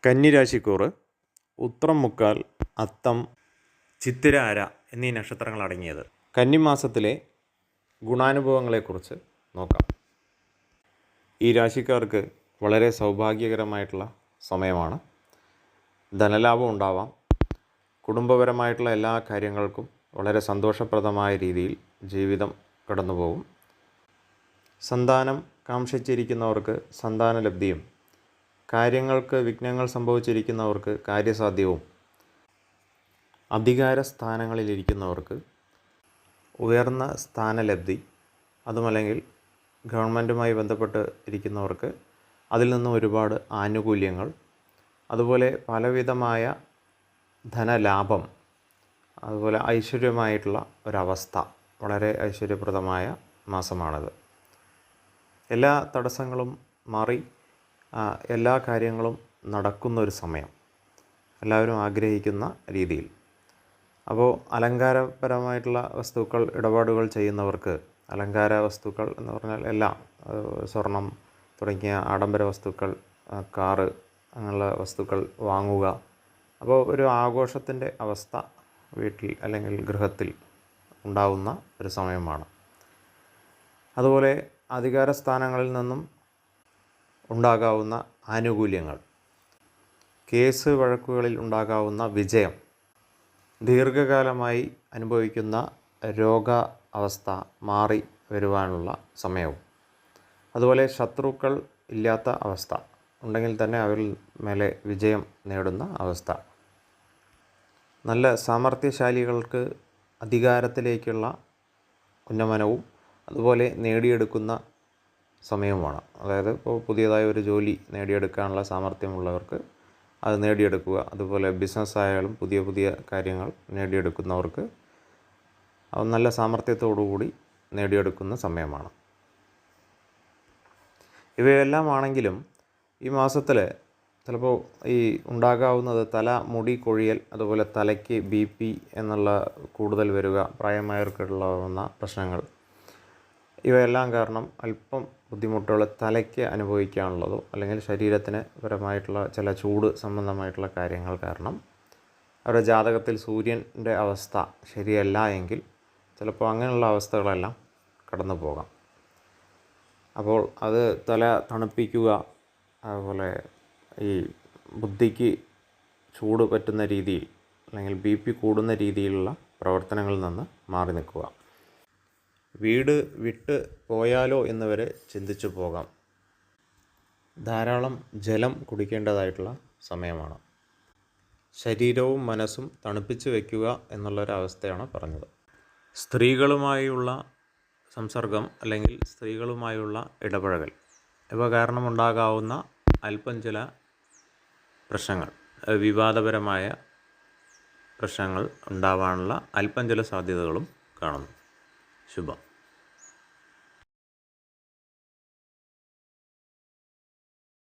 കന്നിരാശിക്കൂറ് ഉത്രം മുക്കാൽ, അത്തം, ചിത്തിര അര എന്നീ നക്ഷത്രങ്ങൾ അടങ്ങിയത്. കന്നിമാസത്തിലെ ഗുണാനുഭവങ്ങളെക്കുറിച്ച് നോക്കാം. ഈ രാശിക്കാർക്ക് വളരെ സൗഭാഗ്യകരമായിട്ടുള്ള സമയമാണ്. ധനലാഭം ഉണ്ടാവാം. കുടുംബപരമായിട്ടുള്ള എല്ലാ കാര്യങ്ങൾക്കും വളരെ സന്തോഷപ്രദമായ രീതിയിൽ ജീവിതം കടന്നുപോകും. സന്താനം കാംക്ഷിച്ചിരിക്കുന്നവർക്ക് സന്താനലബ്ധിയും, കാര്യങ്ങൾക്ക് വിഘ്നങ്ങൾ സംഭവിച്ചിരിക്കുന്നവർക്ക് കാര്യസാധ്യവും, അധികാര സ്ഥാനങ്ങളിലിരിക്കുന്നവർക്ക് ഉയർന്ന സ്ഥാനലബ്ധി, അതുമല്ലെങ്കിൽ ഗവൺമെൻറ്റുമായി ബന്ധപ്പെട്ട് ഇരിക്കുന്നവർക്ക് അതിൽ നിന്നും ഒരുപാട് ആനുകൂല്യങ്ങൾ, അതുപോലെ പലവിധമായ ധനലാഭം, അതുപോലെ ഐശ്വര്യമായിട്ടുള്ള ഒരവസ്ഥ, വളരെ ഐശ്വര്യപ്രദമായ മാസമാണിത്. എല്ലാ തടസ്സങ്ങളും മാറി എല്ലാ കാര്യങ്ങളും നടക്കുന്നൊരു സമയം, എല്ലാവരും ആഗ്രഹിക്കുന്ന രീതിയിൽ. അപ്പോൾ അലങ്കാരപരമായിട്ടുള്ള വസ്തുക്കൾ ഇടപാടുകൾ ചെയ്യുന്നവർക്ക്, അലങ്കാര വസ്തുക്കൾ എന്ന് പറഞ്ഞാൽ എല്ലാം, സ്വർണം തുടങ്ങിയ ആഡംബര വസ്തുക്കൾ, കാറ് അങ്ങനെയുള്ള വസ്തുക്കൾ വാങ്ങുക. അപ്പോൾ ഒരു ആഘോഷത്തിൻ്റെ അവസ്ഥ വീട്ടിൽ അല്ലെങ്കിൽ ഗൃഹത്തിൽ ഉണ്ടാവുന്ന ഒരു സമയമാണ്. അതുപോലെ അധികാര സ്ഥാനങ്ങളിൽ നിന്നും ഉണ്ടാകാവുന്ന ആനുകൂല്യങ്ങൾ, കേസ് വഴക്കുകളിൽ ഉണ്ടാകാവുന്ന വിജയം, ദീർഘകാലമായി അനുഭവിക്കുന്ന രോഗ അവസ്ഥ മാറി വരുവാനുള്ള സമയവും, അതുപോലെ ശത്രുക്കൾ ഇല്ലാത്ത അവസ്ഥ ഉണ്ടെങ്കിൽ തന്നെ അവരിൽ മേലെ വിജയം നേടുന്ന അവസ്ഥ, നല്ല സാമർഥ്യശാലികൾക്ക് അധികാരത്തിലേക്കുള്ള ഉന്നമനവും അതുപോലെ നേടിയെടുക്കുന്ന സമയവുമാണ്. അതായത് ഇപ്പോൾ പുതിയതായ ഒരു ജോലി നേടിയെടുക്കാനുള്ള സാമർഥ്യമുള്ളവർക്ക് അത് നേടിയെടുക്കുക, അതുപോലെ ബിസിനസ്സായാലും പുതിയ പുതിയ കാര്യങ്ങൾ നേടിയെടുക്കുന്നവർക്ക് അത് നല്ല സാമർഥ്യത്തോടുകൂടി നേടിയെടുക്കുന്ന സമയമാണ്. ഇവയെല്ലാം ആണെങ്കിലും ഈ മാസത്തിൽ ചിലപ്പോൾ ഈ ഉണ്ടാകാവുന്നത് മുടി കൊഴിയൽ, അതുപോലെ തലയ്ക്ക് BP എന്നുള്ള കൂടുതൽ വരിക, പ്രായമായവർക്കുള്ള പ്രശ്നങ്ങൾ, ഇവയെല്ലാം കാരണം അല്പം ബുദ്ധിമുട്ടുകൾ തലയ്ക്ക് അനുഭവിക്കാനുള്ളതോ അല്ലെങ്കിൽ ശരീരത്തിന് പരമായിട്ടുള്ള ചില ചൂട് സംബന്ധമായിട്ടുള്ള കാര്യങ്ങൾ കാരണം അവരുടെ ജാതകത്തിൽ സൂര്യൻ്റെ അവസ്ഥ ശരിയല്ല എങ്കിൽ ചിലപ്പോൾ അങ്ങനെയുള്ള അവസ്ഥകളെല്ലാം കടന്നു പോകാം. അപ്പോൾ അത് തല തണുപ്പിക്കുക, അതുപോലെ ഈ ബുദ്ധിക്ക് ചൂട് പറ്റുന്ന രീതിയിൽ അല്ലെങ്കിൽ BP കൂടുന്ന രീതിയിലുള്ള പ്രവർത്തനങ്ങളിൽ നിന്ന് മാറി നിൽക്കുക. വീട് വിട്ട് പോയാലോ എന്ന് വരെ ചിന്തിച്ചു പോകാം. ധാരാളം ജലം കുടിക്കേണ്ടതായിട്ടുള്ള സമയമാണ്. ശരീരവും മനസ്സും തണുപ്പിച്ച് വയ്ക്കുക എന്നുള്ളൊരവസ്ഥയാണ് പറഞ്ഞത്. സ്ത്രീകളുമായുള്ള സംസർഗം അല്ലെങ്കിൽ സ്ത്രീകളുമായുള്ള ഇടപഴകൽ ഇവ കാരണമുണ്ടാകാവുന്ന അല്പം ചില പ്രശ്നങ്ങൾ, വിവാദപരമായ പ്രശ്നങ്ങൾ ഉണ്ടാവാനുള്ള അല്പം ചില സാധ്യതകളും കാണുന്നു. ശുഭം.